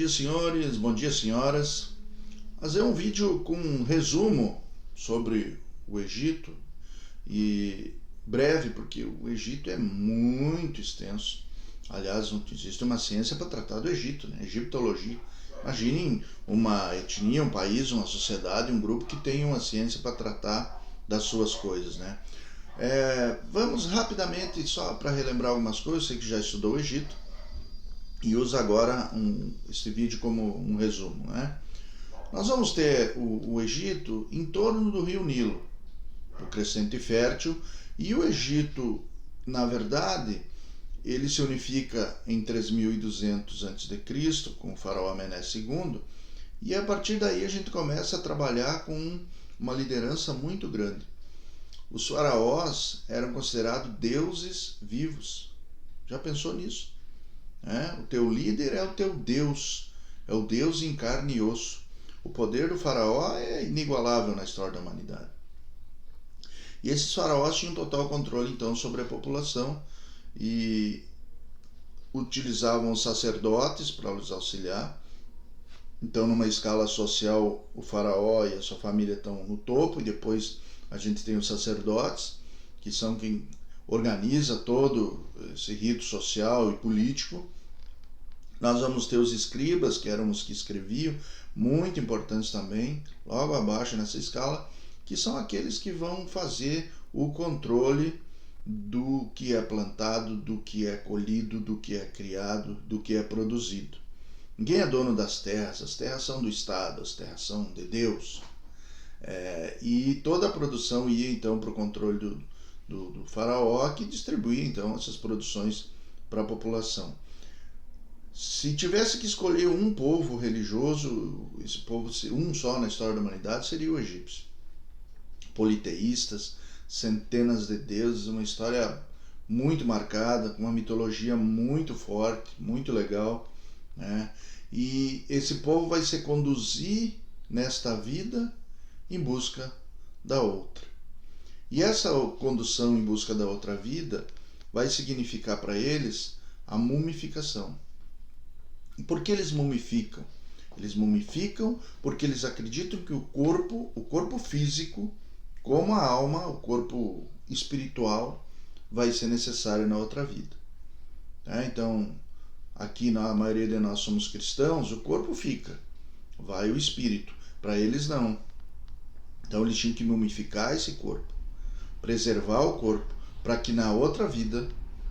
dia, senhores, bom dia, senhoras. Fazer um vídeo com um resumo sobre o Egito e breve, porque o Egito é muito extenso. Aliás, não existe uma ciência para tratar do Egito, né? Egiptologia. Imaginem uma etnia, um país, uma sociedade, um grupo que tem uma ciência para tratar das suas coisas, né? Vamos rapidamente, só para relembrar algumas coisas, você que já estudou o Egito, e usa agora esse vídeo como um resumo, né? Nós vamos ter o Egito em torno do rio Nilo, o crescente fértil, e o Egito, na verdade, ele se unifica em 3200 a.C. com o faraó Menes II, e a partir daí a gente começa a trabalhar com uma liderança muito grande. Os faraós eram considerados deuses vivos. Já pensou nisso? O teu líder é o teu Deus, é o Deus em carne e osso. O poder do faraó é inigualável na história da humanidade. E esses faraós tinham total controle então sobre a população e utilizavam os sacerdotes para os auxiliar. Então, numa escala social, o faraó e a sua família estão no topo, e depois a gente tem os sacerdotes, que são quem organiza todo esse rito social e político. Nós vamos ter os escribas, que eram os que escreviam, muito importantes também, logo abaixo nessa escala, que são aqueles que vão fazer o controle do que é plantado, do que é colhido, do que é criado, do que é produzido. Ninguém é dono das terras, as terras são do Estado, as terras são de Deus. E toda a produção ia então para o controle do faraó, que distribuía então essas produções para a população. Se tivesse que escolher um povo religioso, esse povo, um só na história da humanidade, seria o egípcio. Politeístas, centenas de deuses, uma história muito marcada, com uma mitologia muito forte, muito legal, né? E esse povo vai se conduzir nesta vida em busca da outra. E essa condução em busca da outra vida vai significar para eles a mumificação. E por que eles mumificam? Eles mumificam porque eles acreditam que o corpo físico, como a alma, o corpo espiritual, vai ser necessário na outra vida. Então, aqui na maioria de nós somos cristãos, o corpo fica, vai o espírito. Para eles não. Então eles tinham que mumificar esse corpo, preservar o corpo, para que na outra vida,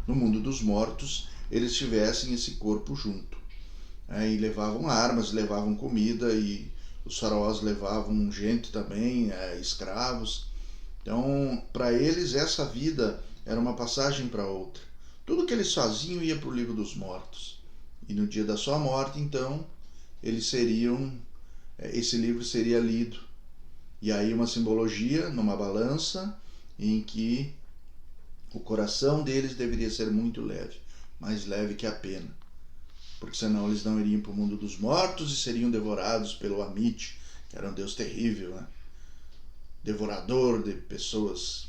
no mundo dos mortos, eles tivessem esse corpo junto. E levavam armas, levavam comida, e os faraós levavam gente também, escravos. Então, para eles, essa vida era uma passagem para outra. Tudo que eles faziam ia para o livro dos mortos. E no dia da sua morte, então, esse livro seria lido. E aí uma simbologia numa balança em que o coração deles deveria ser muito leve, mais leve que a pena. Porque senão eles não iriam para o mundo dos mortos e seriam devorados pelo Amit, que era um deus terrível, né? Devorador de pessoas.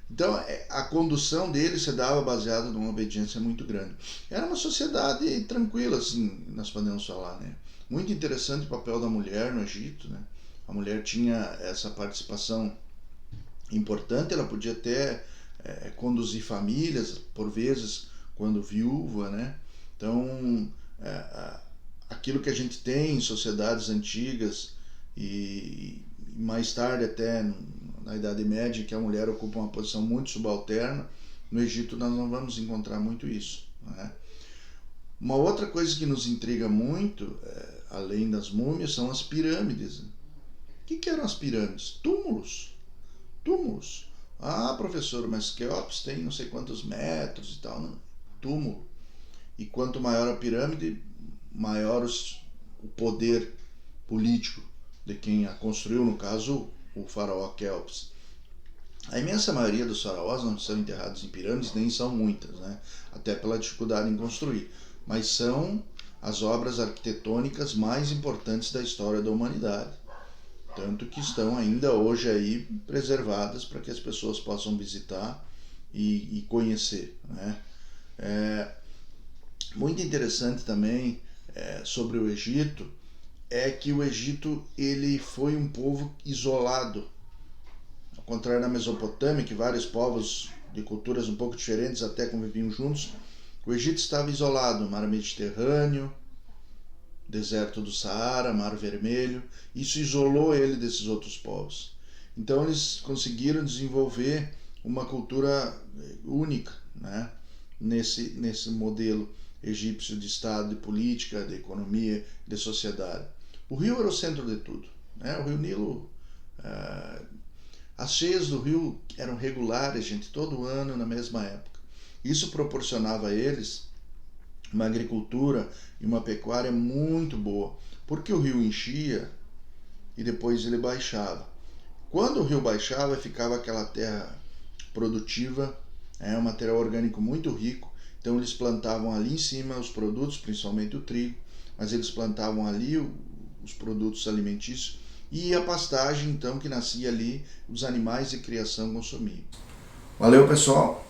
Então a condução deles se dava baseada numa obediência muito grande. Era uma sociedade tranquila, assim, nós podemos falar, né? Muito interessante o papel da mulher no Egito, né? A mulher tinha essa participação importante, ela podia até conduzir famílias, por vezes, quando viúva, né? Então, aquilo que a gente tem em sociedades antigas e mais tarde até na Idade Média, que a mulher ocupa uma posição muito subalterna, no Egito nós não vamos encontrar muito isso, né? Uma outra coisa que nos intriga muito, além das múmias, são as pirâmides. O que eram as pirâmides? Túmulos. Túmulos. Ah, professor, mas Quéops tem não sei quantos metros e tal. Não. Túmulo. E quanto maior a pirâmide, maior o poder político de quem a construiu, no caso, o faraó Quéops. A imensa maioria dos faraós não são enterrados em pirâmides, nem são muitas, né? Até pela dificuldade em construir. Mas são as obras arquitetônicas mais importantes da história da humanidade. Tanto que estão ainda hoje aí preservadas para que as pessoas possam visitar e conhecer, né? Muito interessante também sobre o Egito é que o Egito ele foi um povo isolado. Ao contrário da Mesopotâmia, que vários povos de culturas um pouco diferentes até conviviam juntos, o Egito estava isolado, mar Mediterrâneo, deserto do Saara, Mar Vermelho. Isso isolou ele desses outros povos. Então eles conseguiram desenvolver uma cultura única, né? nesse modelo egípcio de Estado, de política, de economia, de sociedade. O rio era o centro de tudo, né? O rio Nilo, as cheias do rio eram regulares, gente, todo ano na mesma época. Isso proporcionava a eles uma agricultura e uma pecuária muito boa, porque o rio enchia e depois ele baixava. Quando o rio baixava, ficava aquela terra produtiva, um material orgânico muito rico, então eles plantavam ali em cima os produtos, principalmente o trigo, mas eles plantavam ali os produtos alimentícios e a pastagem então que nascia ali, os animais de criação consumiam. Valeu, pessoal!